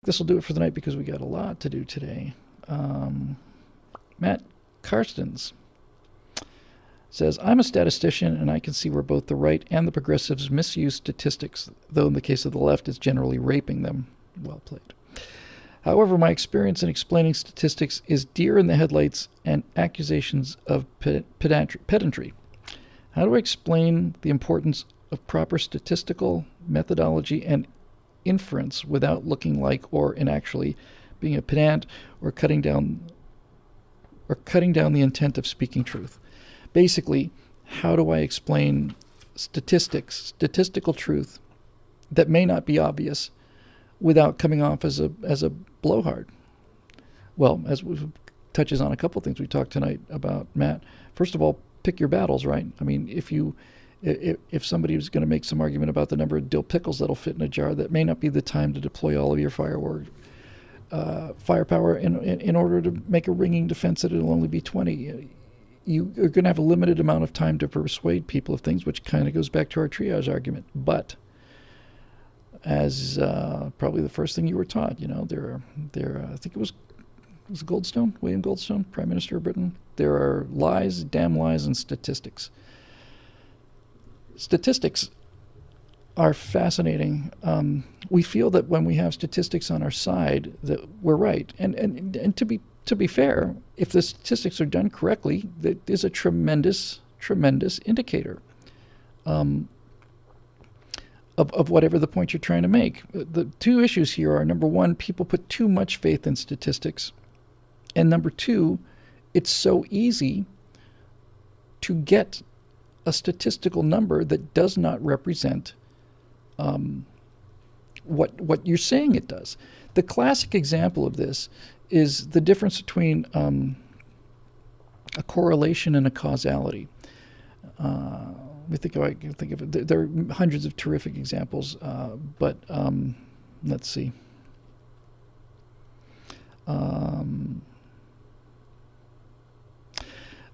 this will do it for the night because we got a lot to do today. Matt Karstens says, I'm a statistician and I can see where both the right and the progressives misuse statistics, though in the case of the left it's generally raping them. Well played. However, my experience in explaining statistics is deer in the headlights and accusations of pedantry. How do I explain the importance of proper statistical methodology and inference without looking like or in actually being a pedant or cutting down the intent of speaking truth? Basically, how do I explain statistical truth that may not be obvious without coming off as a blowhard? Well, as we touches on a couple of things we talked tonight about, Matt. First of all, pick your battles, right? I mean, if somebody was going to make some argument about the number of dill pickles that'll fit in a jar, that may not be the time to deploy all of your firepower in order to make a ringing defense that it'll only be 20. You're going to have a limited amount of time to persuade people of things, which kind of goes back to our triage argument. But as probably the first thing you were taught, I think it was William Goldstone, Prime Minister of Britain. There are lies, damn lies, and statistics. Statistics are fascinating. We feel that when we have statistics on our side, that we're right. And to be fair, if the statistics are done correctly, that is a tremendous indicator of whatever the point you're trying to make. The two issues here are, number one, people put too much faith in statistics. And number two, it's so easy to get a statistical number that does not represent what you're saying it does. The classic example of this is the difference between a correlation and a causality. I can think of it. There are hundreds of terrific examples, but let's see.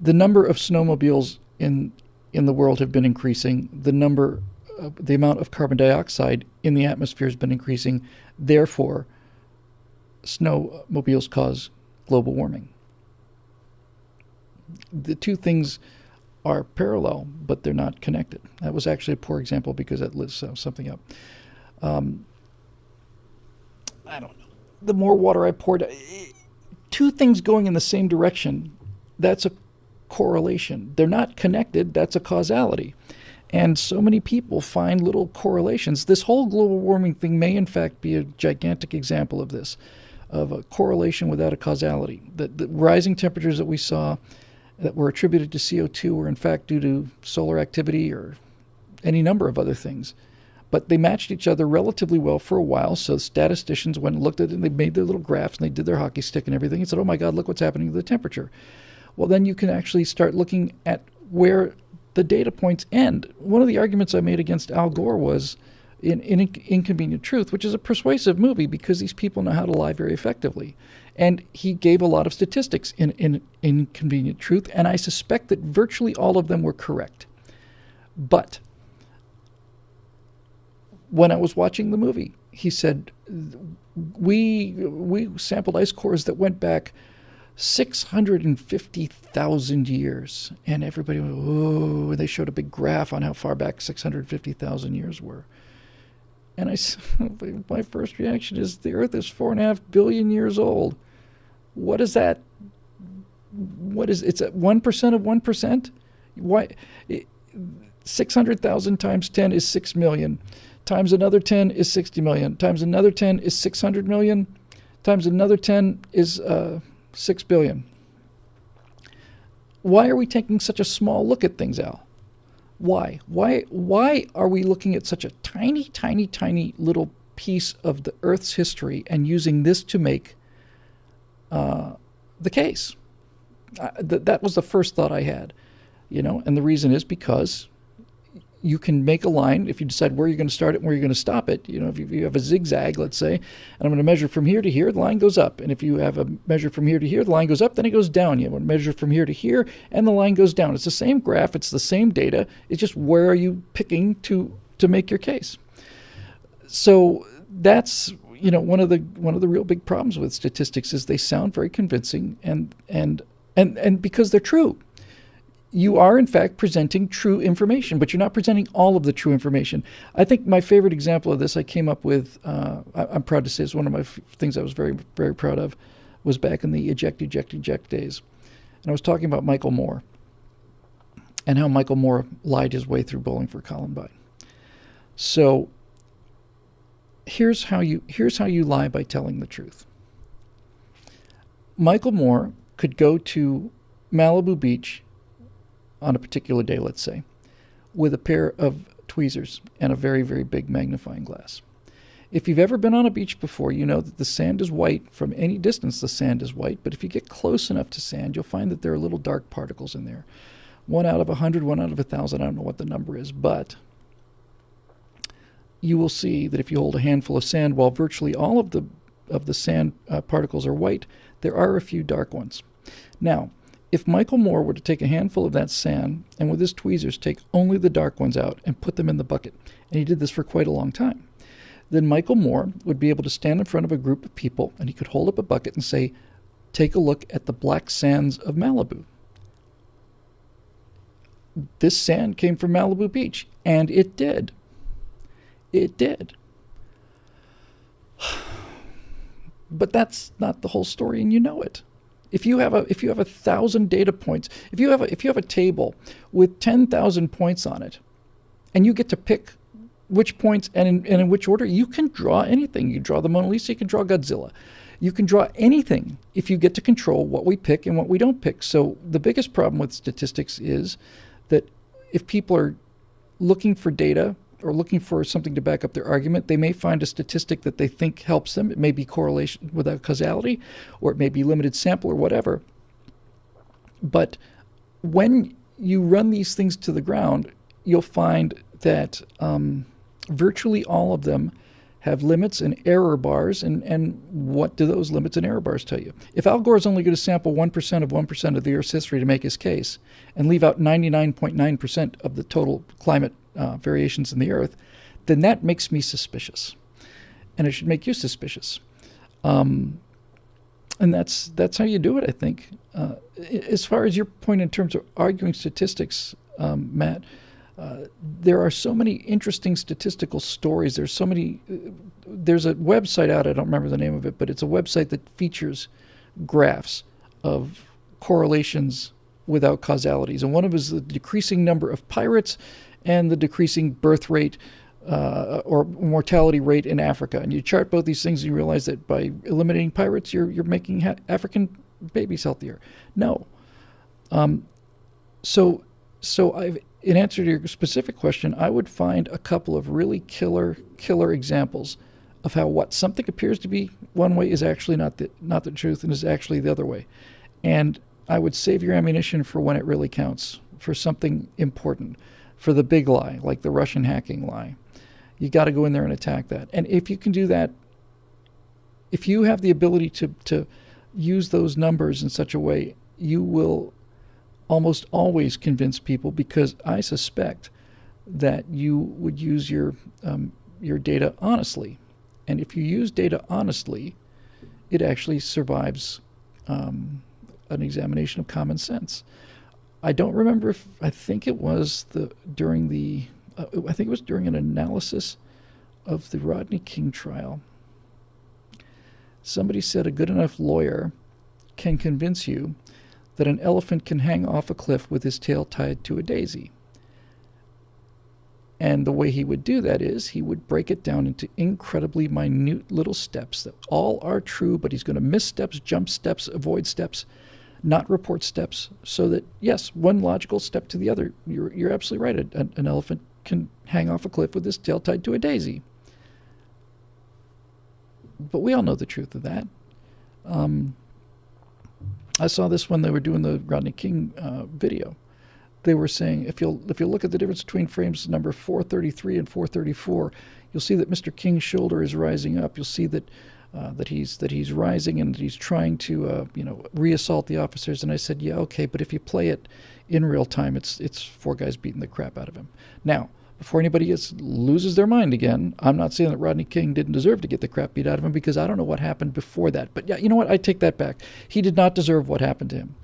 The number of snowmobiles in the world have been increasing. The amount of carbon dioxide in the atmosphere has been increasing. Therefore, snowmobiles cause global warming. The two things are parallel, but they're not connected. That was actually a poor example because that lifts something up. I don't know. The more water I poured, two things going in the same direction, that's a correlation. They're not connected, that's a causality. And so many people find little correlations. This whole global warming thing may in fact be a gigantic example of this, of a correlation without a causality. The rising temperatures that we saw that were attributed to CO2 were in fact due to solar activity or any number of other things. But they matched each other relatively well for a while, so statisticians went and looked at it and they made their little graphs and they did their hockey stick and everything and said, oh my God, look what's happening to the temperature. Well, then you can actually start looking at where the data points end. One of the arguments I made against Al Gore was in Inconvenient Truth, which is a persuasive movie because these people know how to lie very effectively. And he gave a lot of statistics in Inconvenient Truth, and I suspect that virtually all of them were correct. But when I was watching the movie, he said, we sampled ice cores that went back 650,000 years. And everybody went, oh, and they showed a big graph on how far back 650,000 years were. And my first reaction is the Earth is 4.5 billion years old. What is that? It's at 1% of 1%? Why? 600,000 times 10 is 6 million. Times another 10 is 60 million. Times another 10 is 600 million. Times another 10 is 6 billion. Why are we taking such a small look at things, Al? Why? Why are we looking at such a tiny, tiny, tiny little piece of the Earth's history and using this to make the case? That was the first thought I had, and the reason is because you can make a line if you decide where you're going to start it and where you're going to stop it. If you have a zigzag, let's say, and I'm going to measure from here to here, the line goes up. And if you have a measure from here to here, the line goes up, then it goes down. You have a measure from here to here, and the line goes down. It's the same graph. It's the same data. It's just where are you picking to make your case? So that's, one of the real big problems with statistics is they sound very convincing, and because they're true. You are, in fact, presenting true information, but you're not presenting all of the true information. I think my favorite example of this I came up with, I'm proud to say it's one of my things I was very, very proud of, was back in the eject days. And I was talking about Michael Moore and how Michael Moore lied his way through Bowling for Columbine. So here's how you lie by telling the truth. Michael Moore could go to Malibu Beach on a particular day, let's say, with a pair of tweezers and a very, very big magnifying glass. If you've ever been on a beach before, you know that the sand is white. From any distance, the sand is white. But if you get close enough to sand, you'll find that there are little dark particles in there. 1 out of 100, 1 out of 1,000, I don't know what the number is. But you will see that if you hold a handful of sand, while virtually all of the sand particles are white, there are a few dark ones. Now, if Michael Moore were to take a handful of that sand and with his tweezers take only the dark ones out and put them in the bucket, and he did this for quite a long time, then Michael Moore would be able to stand in front of a group of people and he could hold up a bucket and say, take a look at the black sands of Malibu. This sand came from Malibu Beach, and it did. It did. But that's not the whole story, and you know it. If you have 1,000 data points, if you have a table with 10,000 points on it, and you get to pick which points and in which order, you can draw anything. You draw the Mona Lisa, you can draw Godzilla. You can draw anything if you get to control what we pick and what we don't pick. So the biggest problem with statistics is that if people are looking for data or looking for something to back up their argument, they may find a statistic that they think helps them. It may be correlation without causality, or it may be limited sample or whatever. But when you run these things to the ground, you'll find that virtually all of them have limits and error bars. And what do those limits and error bars tell you? If Al Gore is only going to sample 1% of 1% of the Earth's history to make his case and leave out 99.9% of the total climate variations in the Earth, then that makes me suspicious. And it should make you suspicious. And that's how you do it, I think. As far as your point in terms of arguing statistics, Matt, there are so many interesting statistical stories. There's a website out, I don't remember the name of it, but it's a website that features graphs of correlations without causalities. And one of them is the decreasing number of pirates and the decreasing birth rate or mortality rate in Africa. And you chart both these things and you realize that by eliminating pirates, you're making African babies healthier. No. So in answer to your specific question, I would find a couple of really killer examples of how what something appears to be one way is actually not the truth and is actually the other way. And I would save your ammunition for when it really counts, for something important, for the big lie, like the Russian hacking lie. You got to go in there and attack that. And if you can do that, if you have the ability to use those numbers in such a way, you will almost always convince people, because I suspect that you would use your data honestly. And if you use data honestly, it actually survives an examination of common sense. I don't remember if, I think it was during an analysis of the Rodney King trial. Somebody said a good enough lawyer can convince you that an elephant can hang off a cliff with his tail tied to a daisy. And the way he would do that is he would break it down into incredibly minute little steps that all are true, but he's going to miss steps, jump steps, avoid steps, not report steps, so that, yes, one logical step to the other. You're absolutely right. An elephant can hang off a cliff with his tail tied to a daisy. But we all know the truth of that. I saw this when they were doing the Rodney King video. They were saying, if you'll look at the difference between frames number 433 and 434, you'll see that Mr. King's shoulder is rising up. You'll see that he's rising and that he's trying to reassault the officers. And I said, yeah, okay, but if you play it in real time, it's four guys beating the crap out of him. Now, before anybody loses their mind again, I'm not saying that Rodney King didn't deserve to get the crap beat out of him, because I don't know what happened before that. But yeah, you know what? I take that back. He did not deserve what happened to him.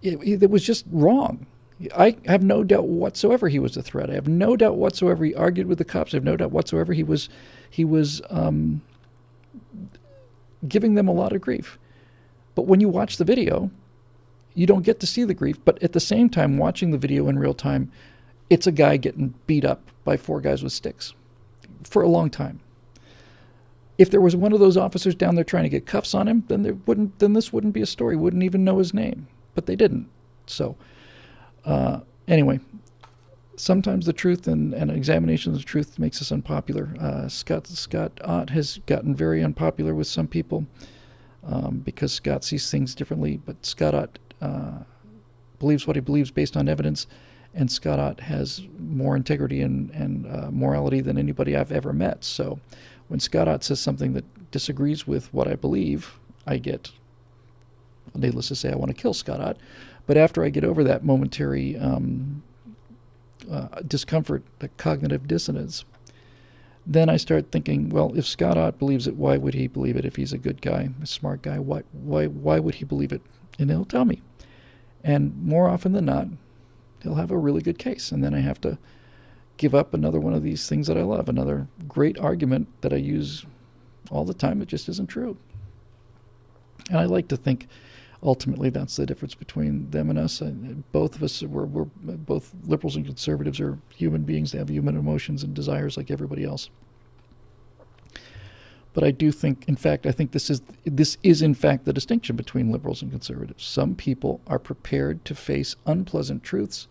It was just wrong. I have no doubt whatsoever he was a threat. I have no doubt whatsoever he argued with the cops. I have no doubt whatsoever he was giving them a lot of grief. But when you watch the video, you don't get to see the grief. But at the same time, watching the video in real time, it's a guy getting beat up by 4 guys with sticks for a long time. If there was one of those officers down there trying to get cuffs on him, then this wouldn't be a story. Wouldn't even know his name. But they didn't. So anyway, sometimes the truth and an examination of the truth makes us unpopular. Scott Ott has gotten very unpopular with some people because Scott sees things differently. But Scott Ott believes what he believes based on evidence, and Scott Ott has more integrity and morality than anybody I've ever met. So when Scott Ott says something that disagrees with what I believe, I get, needless to say, I want to kill Scott Ott. But after I get over that momentary discomfort, the cognitive dissonance, then I start thinking, well, if Scott Ott believes it, why would he believe it? If he's a good guy, a smart guy, why would he believe it? And he'll tell me. And more often than not, he'll have a really good case. And then I have to give up another one of these things that I love, another great argument that I use all the time. It just isn't true. And I like to think ultimately that's the difference between them and us. Both of us, we're both liberals and conservatives are human beings. They have human emotions and desires like everybody else. But I do think, in fact, I think this is in fact the distinction between liberals and conservatives. Some people are prepared to face unpleasant truths,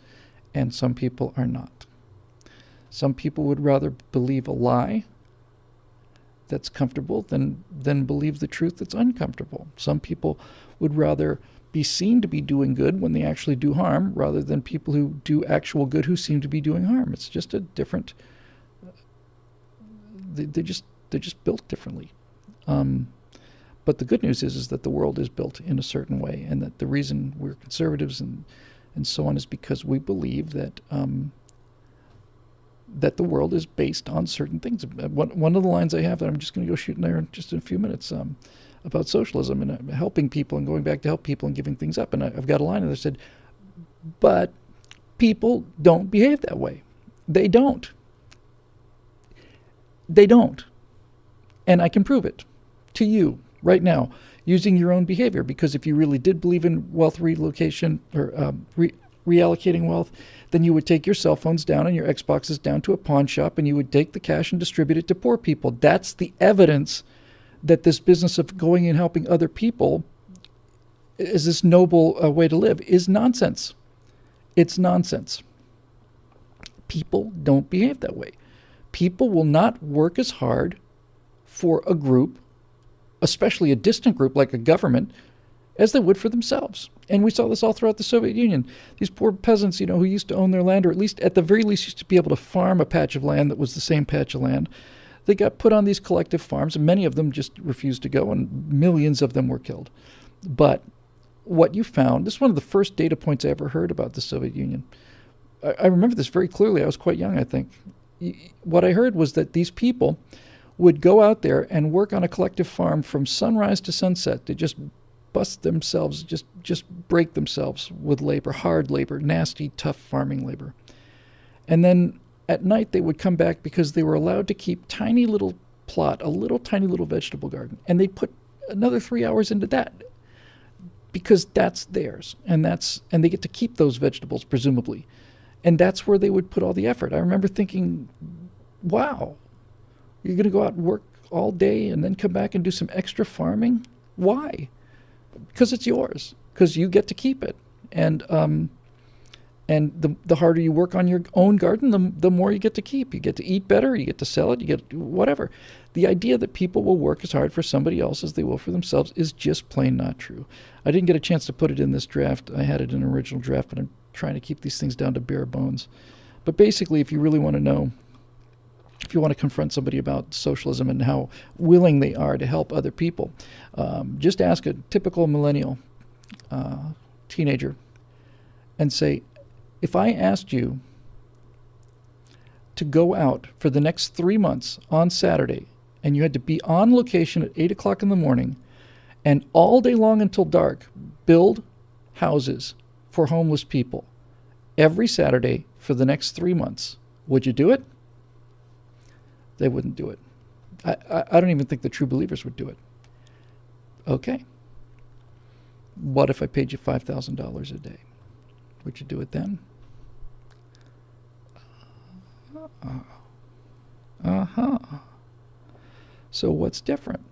and some people are not. Some people would rather believe a lie that's comfortable than believe the truth that's uncomfortable. Some people would rather be seen to be doing good when they actually do harm, rather than people who do actual good who seem to be doing harm. It's just a different. They're just built differently. But the good news is that the world is built in a certain way, and that the reason we're conservatives and so on is because we believe that that the world is based on certain things. One of the lines I have that I'm just going to go shoot in there in just in a few minutes about socialism and helping people and going back to help people and giving things up. And I've got a line that said, but people don't behave that way. They don't. They don't. And I can prove it to you right now using your own behavior, because if you really did believe in wealth relocation or reallocating wealth, then you would take your cell phones down and your Xboxes down to a pawn shop, and you would take the cash and distribute it to poor people. That's the evidence that this business of going and helping other people is this noble way to live is nonsense. It's nonsense. People don't behave that way. People will not work as hard for a group, especially a distant group like a government, as they would for themselves. And we saw this all throughout the Soviet Union. These poor peasants, who used to own their land, or at least at the very least used to be able to farm a patch of land that was the same patch of land. They got put on these collective farms, and many of them just refused to go, and millions of them were killed. But what you found, this is one of the first data points I ever heard about the Soviet Union. I remember this very clearly. I was quite young, I think. What I heard was that these people would go out there and work on a collective farm from sunrise to sunset. They just bust themselves, just break themselves with labor, hard labor, nasty, tough farming labor. And then at night they would come back because they were allowed to keep tiny little plot, a tiny little vegetable garden. And they put another 3 hours into that because that's theirs. And they get to keep those vegetables, presumably. And that's where they would put all the effort. I remember thinking, wow, you're going to go out and work all day and then come back and do some extra farming? Why? Because it's yours. Because you get to keep it. And the harder you work on your own garden, the more you get to keep. You get to eat better, you get to sell it, you get whatever. The idea that people will work as hard for somebody else as they will for themselves is just plain not true. I didn't get a chance to put it in this draft. I had it in an original draft, but I'm trying to keep these things down to bare bones. But basically, if you really want to know, if you want to confront somebody about socialism and how willing they are to help other people, just ask a typical millennial teenager and say, if I asked you to go out for the next 3 months on Saturday, and you had to be on location at 8 o'clock in the morning and all day long until dark, build houses for homeless people every Saturday for the next 3 months, would you do it? They wouldn't do it. I don't even think the true believers would do it. Okay. What if I paid you $5,000 a day? Would you do it then? Uh-huh. So what's different?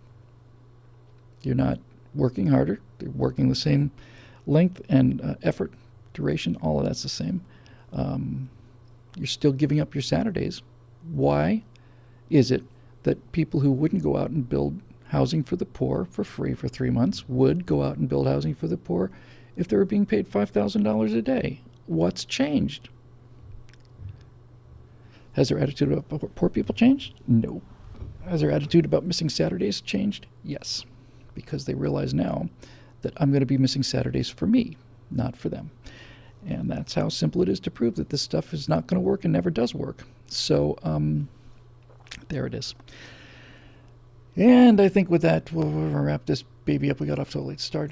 You're not working harder. You're working the same length and effort, duration. All of that's the same. You're still giving up your Saturdays. Why is it that people who wouldn't go out and build housing for the poor for free for 3 months would go out and build housing for the poor if they were being paid $5,000 a day? What's changed? Has their attitude about poor people changed? No. Has their attitude about missing Saturdays changed? Yes. Because they realize now that I'm going to be missing Saturdays for me, not for them. And that's how simple it is to prove that this stuff is not going to work and never does work. So, there it is. And I think with that, we'll wrap this baby up. We got off to a late start.